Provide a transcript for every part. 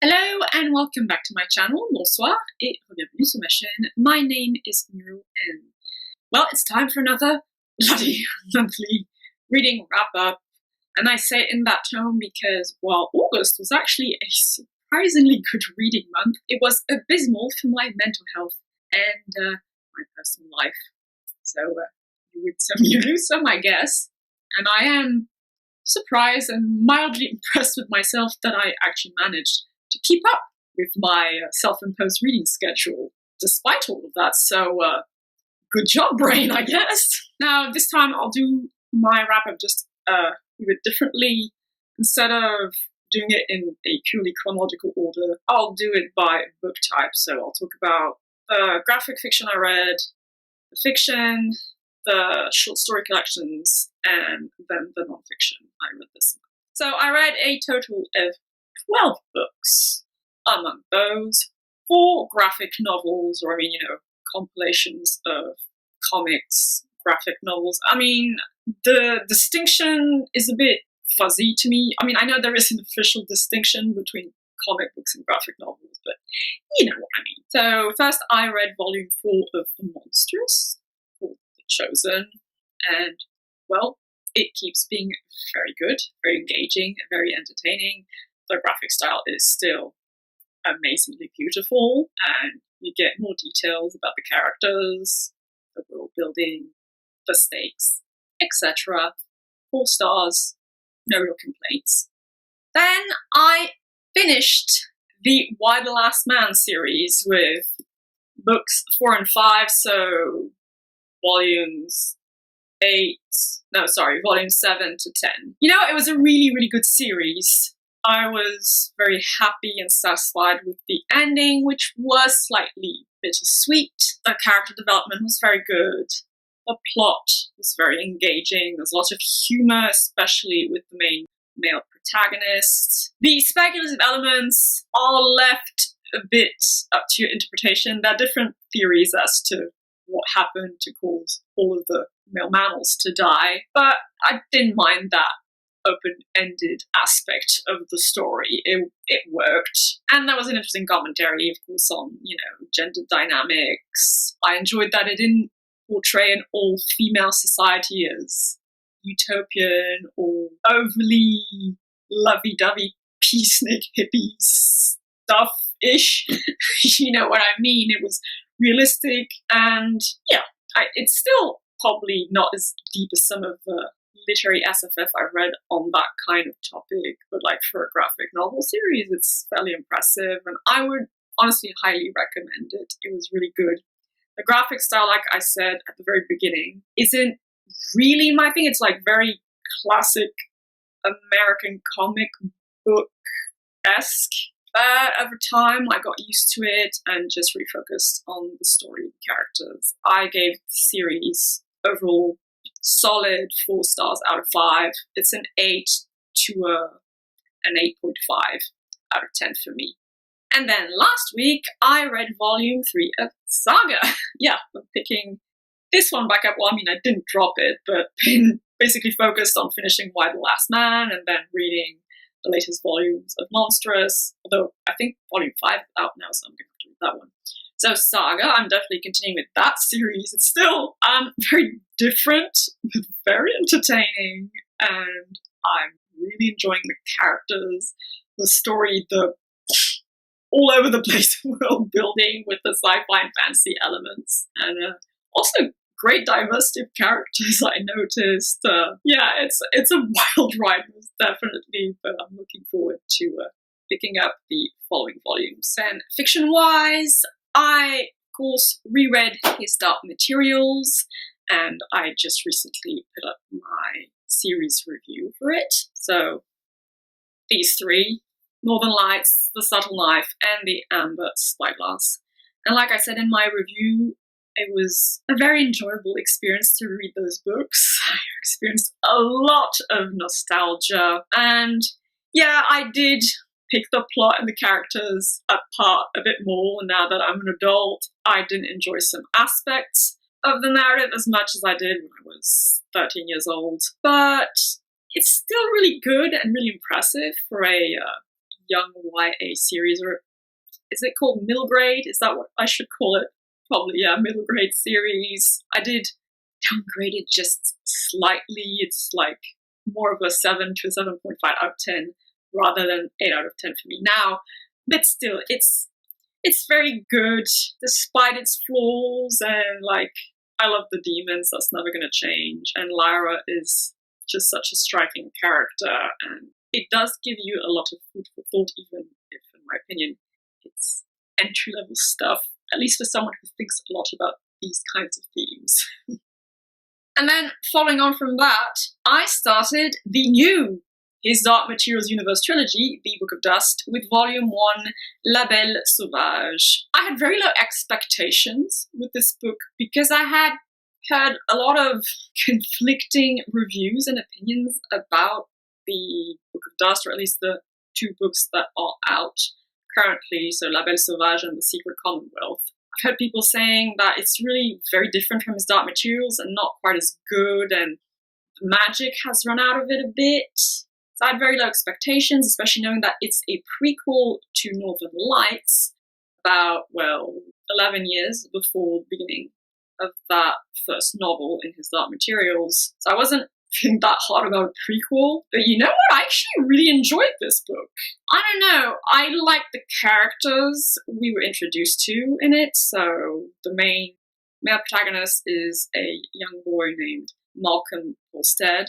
Hello and welcome back to my channel. Bonsoir et bienvenue sur ma chaîne. My name is Muriel and well, it's time for another bloody monthly reading wrap up. And I say it in that tone because, well, August was actually a surprisingly good reading month. It was abysmal for my mental health and my personal life. So you would lose some, I guess. And I am surprised and mildly impressed with myself that I actually managed to keep up with my self-imposed reading schedule, despite all of that. So, good job, brain, I guess. Now, this time I'll do my wrap-up just a bit differently. Instead of doing it in a purely chronological order, I'll do it by book type. So I'll talk about the graphic fiction I read, the fiction, the short story collections, and then the nonfiction I read this month. So I read a total of 12 books. Among those, 4 graphic novels, or compilations of comics, graphic novels. I mean, the distinction is a bit fuzzy to me. I mean, I know there is an official distinction between comic books and graphic novels, but you know what I mean. So first I read volume 4 of Monstress, called The Chosen, and well, it keeps being very good, very engaging, very entertaining. The graphic style is still amazingly beautiful, and you get more details about the characters, the world building, the stakes, etc. 4 stars, no real complaints. Then I finished the Why the Last Man series with books 4 and 5, so volumes 7 to 10. You know, it was a really, really good series. I was very happy and satisfied with the ending, which was slightly bittersweet. The character development was very good. The plot was very engaging. There's lots of humor, especially with the main male protagonist. The speculative elements are left a bit up to your interpretation. There are different theories as to what happened to cause all of the male mammals to die, but I didn't mind that open-ended aspect of the story. It worked, and that was an interesting commentary, of course, on gender dynamics. I enjoyed that it didn't portray an all-female society as utopian or overly lovey-dovey peacenik hippie stuff-ish. You know what I mean? It was realistic, and yeah, it's still probably not as deep as some of the literary SFF I've read on that kind of topic, but like for a graphic novel series, it's fairly impressive, and I would honestly highly recommend it. It was really good. The graphic style, like I said at the very beginning, isn't really my thing. It's like very classic American comic book-esque. But over time, I got used to it and just refocused on the story and characters. I gave the series overall solid 4 stars out of 5. It's an 8 to an 8.5 out of 10 for me. And then last week, I read volume 3 of Saga. Yeah, I'm picking this one back up. Well, I mean, I didn't drop it, but been basically focused on finishing Why the Last Man and then reading the latest volumes of Monstress. Although I think volume 5 is out now, so I'm going to have to read that one. So Saga, I'm definitely continuing with that series. It's still very different, but very entertaining, and I'm really enjoying the characters, the story, the all over the place world building with the sci-fi and fantasy elements, and also great diversity of characters. I noticed. Yeah, it's a wild ride, most definitely, but I'm looking forward to picking up the following volumes. And fiction-wise, I, of course, reread his Dark Materials, and I just recently put up my series review for it. So these 3, Northern Lights, The Subtle Knife, and The Amber Spyglass. And like I said in my review, it was a very enjoyable experience to read those books. I experienced a lot of nostalgia, and yeah, I did pick the plot and the characters apart a bit more now that I'm an adult. I didn't enjoy some aspects of the narrative as much as I did when I was 13 years old, but it's still really good and really impressive for a young YA series, or is it called middle grade? Is that what I should call it? Probably, yeah, middle grade series. I did downgrade it just slightly. It's like more of a 7 to a 7.5 out of 10 rather than 8 out of 10 for me now. But still, it's very good despite its flaws, and like, I love the demons, that's never going to change, and Lyra is just such a striking character, and it does give you a lot of food for thought, even if, in my opinion, it's entry-level stuff, at least for someone who thinks a lot about these kinds of themes. And then, following on from that, I started the new His Dark Materials Universe trilogy, The Book of Dust, with Volume 1, La Belle Sauvage. I had very low expectations with this book because I had heard a lot of conflicting reviews and opinions about the Book of Dust, or at least the two books that are out currently, so La Belle Sauvage and The Secret Commonwealth. I've heard people saying that it's really very different from His Dark Materials and not quite as good, and the magic has run out of it a bit. So I had very low expectations, especially knowing that it's a prequel to Northern Lights, about, 11 years before the beginning of that first novel in His Dark Materials. So I wasn't feeling that hard about a prequel. But you know what? I actually really enjoyed this book. I don't know. I like the characters we were introduced to in it. So the main male protagonist is a young boy named Malcolm Halstead,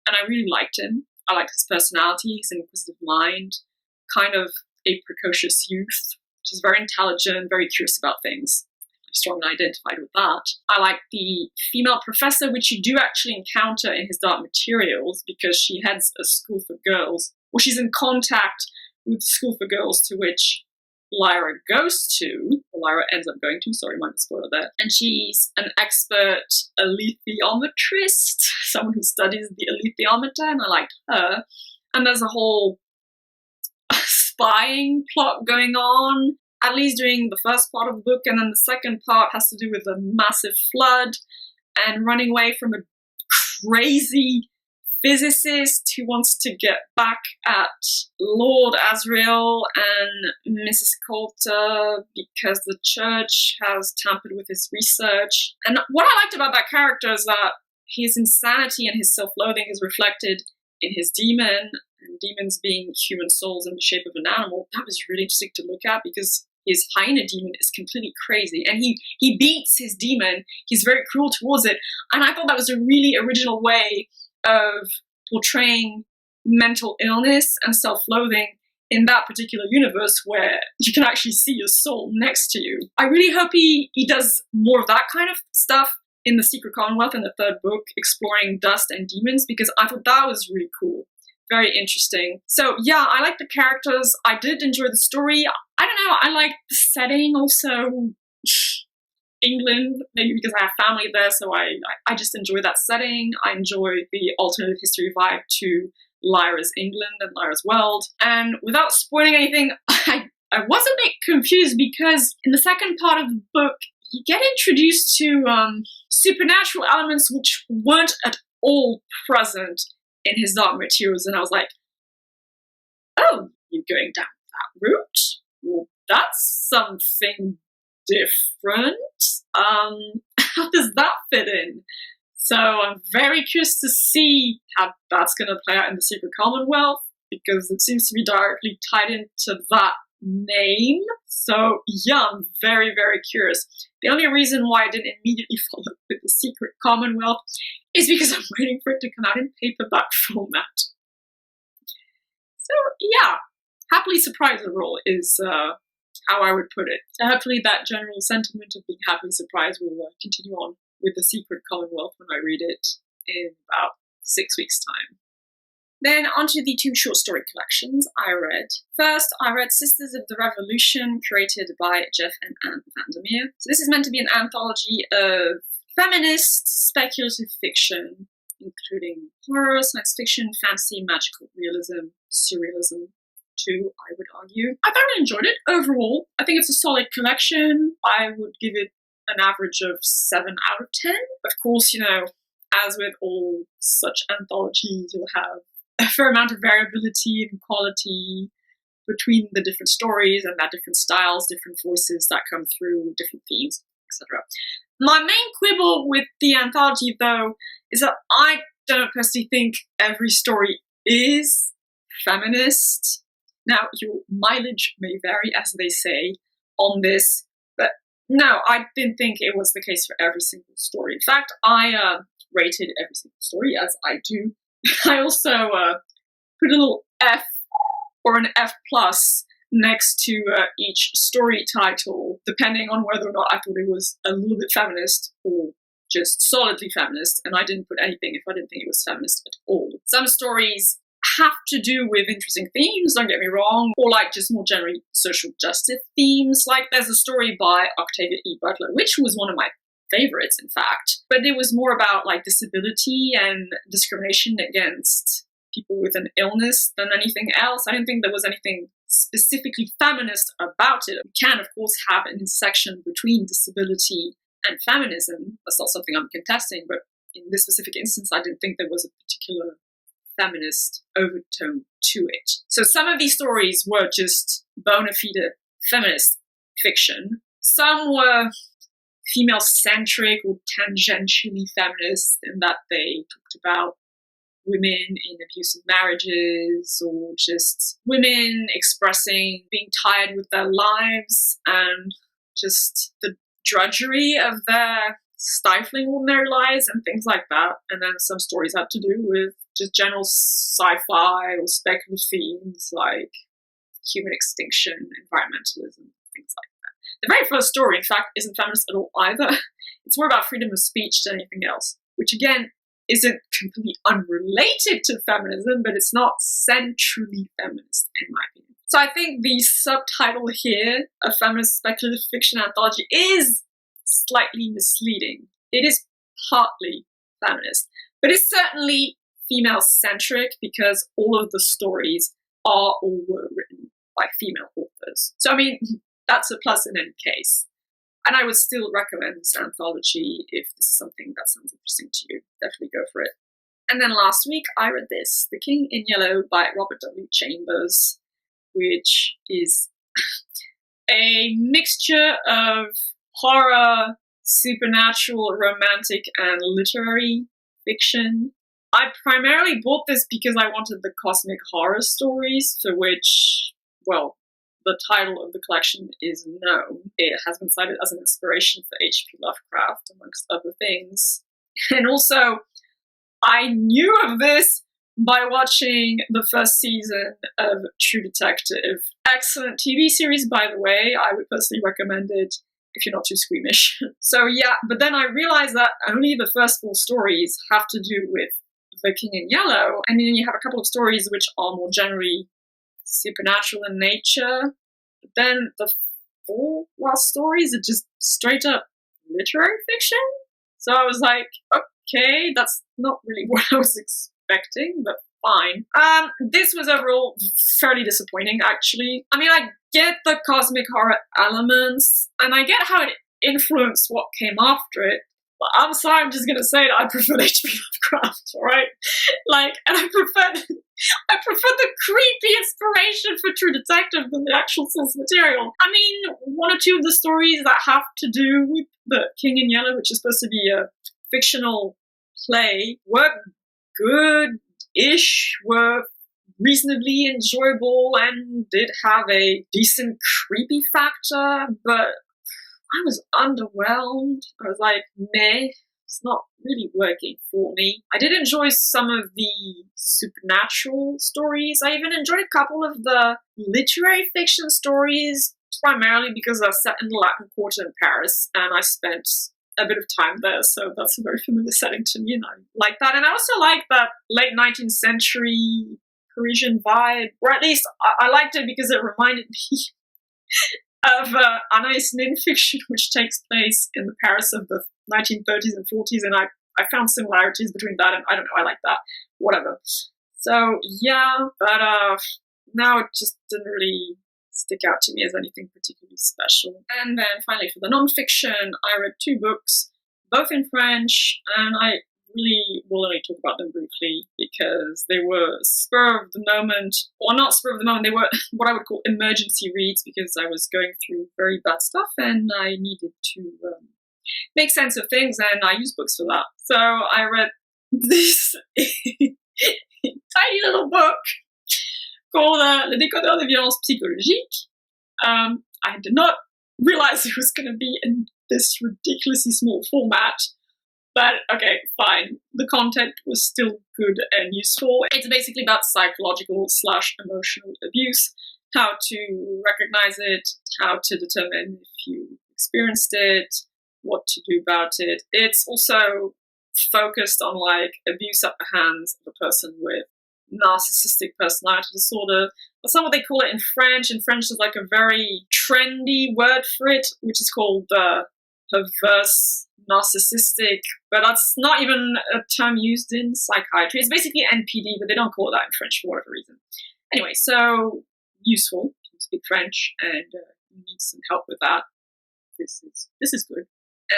and I really liked him. I liked his personality, his inquisitive mind, kind of a precocious youth, which is very intelligent, very curious about things. I strongly identified with that. I like the female professor, which you do actually encounter in His Dark Materials, because she heads a school for girls. Well, she's in contact with the school for girls to which Lyra goes to, or Lyra ends up going to, sorry, might be spoiler there. And she's an expert alethiometrist, someone who studies the alethiometer, and I liked her. And there's a whole spying plot going on, at least during the first part of the book, and then the second part has to do with a massive flood and running away from a crazy physicist who wants to get back at Lord Asriel and Mrs. Coulter because the church has tampered with his research. And what I liked about that character is that his insanity and his self-loathing is reflected in his demon, and demons being human souls in the shape of an animal. That was really interesting to look at because his hyena demon is completely crazy, and he beats his demon. He's very cruel towards it, and I thought that was a really original way of portraying mental illness and self-loathing in that particular universe where you can actually see your soul next to you. I really hope he does more of that kind of stuff in The Secret Commonwealth in the third book, exploring dust and demons, because I thought that was really cool. Very interesting. So yeah, I like the characters. I did enjoy the story. I don't know, I like the setting also. England, maybe because I have family there, so I just enjoy that setting. I enjoy the alternative history vibe to Lyra's England and Lyra's world. And without spoiling anything, I was a bit confused because in the second part of the book, you get introduced to supernatural elements which weren't at all present in His Dark Materials, and I was like, oh, you're going down that route? Well, that's something different. How does that fit in? So I'm very curious to see how that's going to play out in The Secret Commonwealth, because it seems to be directly tied into that name. So yeah, I'm very, very curious. The only reason why I didn't immediately follow up with The Secret Commonwealth is because I'm waiting for it to come out in paperback format. So yeah, happily surprised overall is how I would put it. So hopefully that general sentiment of being happily surprised will continue on with The Secret Commonwealth when I read it in about 6 weeks' time. Then onto the two short story collections I read. First, I read Sisters of the Revolution, curated by Jeff and Anne VanderMeer. So this is meant to be an anthology of feminist speculative fiction, including horror, science fiction, fantasy, magical realism, surrealism too, I would argue. I thoroughly enjoyed it overall. I think it's a solid collection. I would give it an average of 7 out of 10. Of course, you know, as with all such anthologies, you'll have a fair amount of variability in quality between the different stories and their different styles, different voices that come through, different themes, etc. My main quibble with the anthology, though, is that I don't personally think every story is feminist. Now, your mileage may vary, as they say, on this, but no, I didn't think it was the case for every single story. In fact, I rated every single story, as I do. I also put a little F or an F plus next to each story title, depending on whether or not I thought it was a little bit feminist or just solidly feminist, and I didn't put anything if I didn't think it was feminist at all. Some stories have to do with interesting themes, don't get me wrong, or like just more generally social justice themes. Like there's a story by Octavia E. Butler, which was one of my favorites, in fact, but it was more about like disability and discrimination against people with an illness than anything else. I didn't think there was anything specifically feminist about it. We can, of course, have an intersection between disability and feminism. That's not something I'm contesting, but in this specific instance, I didn't think there was a particular feminist overtone to it. So some of these stories were just bona fide feminist fiction. Some were female-centric or tangentially feminist in that they talked about women in abusive marriages or just women expressing being tired with their lives and just the drudgery of their stifling ordinary lives and things like that. And then some stories had to do with just general sci-fi or speculative themes like human extinction, environmentalism, things like that. The very first story, in fact, isn't feminist at all either. It's more about freedom of speech than anything else, which again isn't completely unrelated to feminism, but it's not centrally feminist in my opinion. So I think the subtitle here, a feminist speculative fiction anthology, is slightly misleading. It is partly feminist, but it's certainly female-centric because all of the stories are or were written by female authors. So I mean, that's a plus in any case. And I would still recommend this anthology if this is something that sounds interesting to you. Definitely go for it. And then last week I read this, The King in Yellow by Robert W. Chambers, which is a mixture of horror, supernatural, romantic, and literary fiction. I primarily bought this because I wanted the cosmic horror stories, for which, well, the title of the collection is known. It has been cited as an inspiration for H.P. Lovecraft, amongst other things. And also, I knew of this by watching the first season of True Detective. Excellent TV series, by the way. I would personally recommend it if you're not too squeamish. So yeah, but then I realized that only the first 4 stories have to do with The King in Yellow, and then you have a couple of stories which are more generally supernatural in nature. But then the 4 last stories are just straight up literary fiction. So I was like, okay, that's not really what I was expecting, but fine. This was overall fairly disappointing, actually. I mean, I get the cosmic horror elements, and I get how it influenced what came after it. But I'm sorry, I'm just gonna say that I prefer H.P. Lovecraft, alright? Like, and I prefer the creepy inspiration for True Detective than the actual source material. I mean, 1 or 2 of the stories that have to do with The King in Yellow, which is supposed to be a fictional play, were good-ish, were reasonably enjoyable, and did have a decent creepy factor, but I was underwhelmed. I was like, meh, it's not really working for me. I did enjoy some of the supernatural stories. I even enjoyed a couple of the literary fiction stories, primarily because they're set in the Latin Quarter in Paris, and I spent a bit of time there, so that's a very familiar setting to me, and I like that. And I also like that late 19th century Parisian vibe, or at least I liked it because it reminded me of Anais Nin fiction, which takes place in the Paris of the 1930s and 40s, and I found similarities between that and, I don't know, I like that, whatever. So, yeah, but now it just didn't really stick out to me as anything particularly special. And then finally, for the non-fiction, I read 2 books, both in French, and I really will only talk about them briefly because they were spur of the moment, or not spur of the moment, they were what I would call emergency reads because I was going through very bad stuff and I needed to make sense of things, and I use books for that. So I read this tiny little book called Le Décodeur de violence psychologique. I did not realize it was going to be in this ridiculously small format, but okay, fine. The content was still good and useful. It's basically about psychological/emotional abuse, how to recognize it, how to determine if you experienced it, what to do about it. It's also focused on like abuse at the hands of a person with narcissistic personality disorder. That's not what they call it in French. In French, there's like a very trendy word for it, which is called perverse narcissistic, but that's not even a term used in psychiatry. It's basically NPD, but they don't call it that in French for whatever reason. Anyway, so useful if you speak French and you need some help with that. This is good.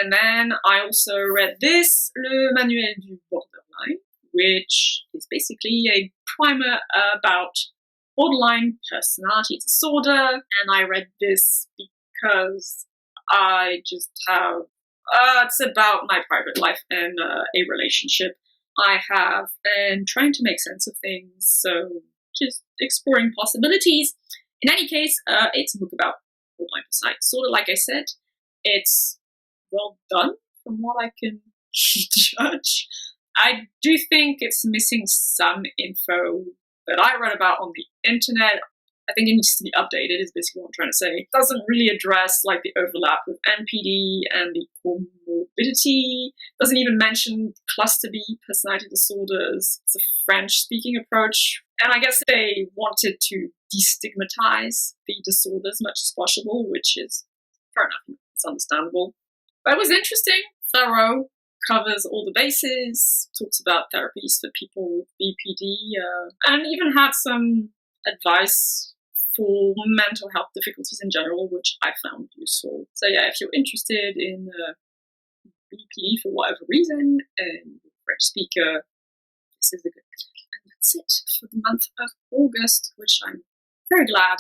And then I also read this, Le Manuel du Borderline, which is basically a primer about borderline personality disorder. And I read this because I just have, it's about my private life and a relationship I have and trying to make sense of things. So just exploring possibilities. In any case, it's a book about borderline personality disorder. Like I said, it's well done from what I can judge. I do think it's missing some info that I read about on the internet. I think it needs to be updated, is basically what I'm trying to say. It doesn't really address like the overlap with NPD and the comorbidity. Doesn't even mention cluster B personality disorders. It's a French-speaking approach. And I guess they wanted to destigmatize the disorder as much as possible, which is fair enough. It's understandable. But it was interesting, thorough, covers all the bases, talks about therapies for people with BPD, and even had some advice for mental health difficulties in general, which I found useful. So yeah, if you're interested in BPD for whatever reason, and you're a French speaker, this is a good book. And that's it for the month of August, which I'm very glad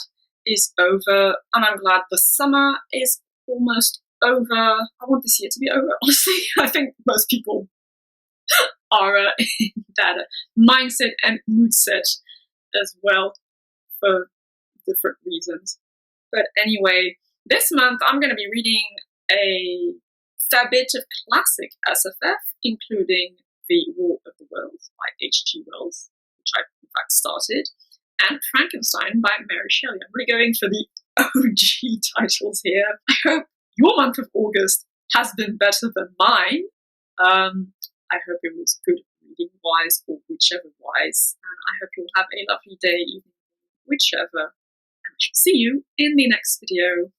is over, and I'm glad the summer is almost over. I want this year to be over, honestly. I think most people are in that mindset and mood set as well for different reasons. But anyway, this month I'm going to be reading a fair bit of classic SFF, including The War of the Worlds by H.G. Wells, which I in fact started, and Frankenstein by Mary Shelley. I'm really going for the OG titles here. I hope your month of August has been better than mine. I hope it was good reading-wise or whichever-wise. And I hope you'll have a lovely day, evening, whichever. And I shall see you in the next video.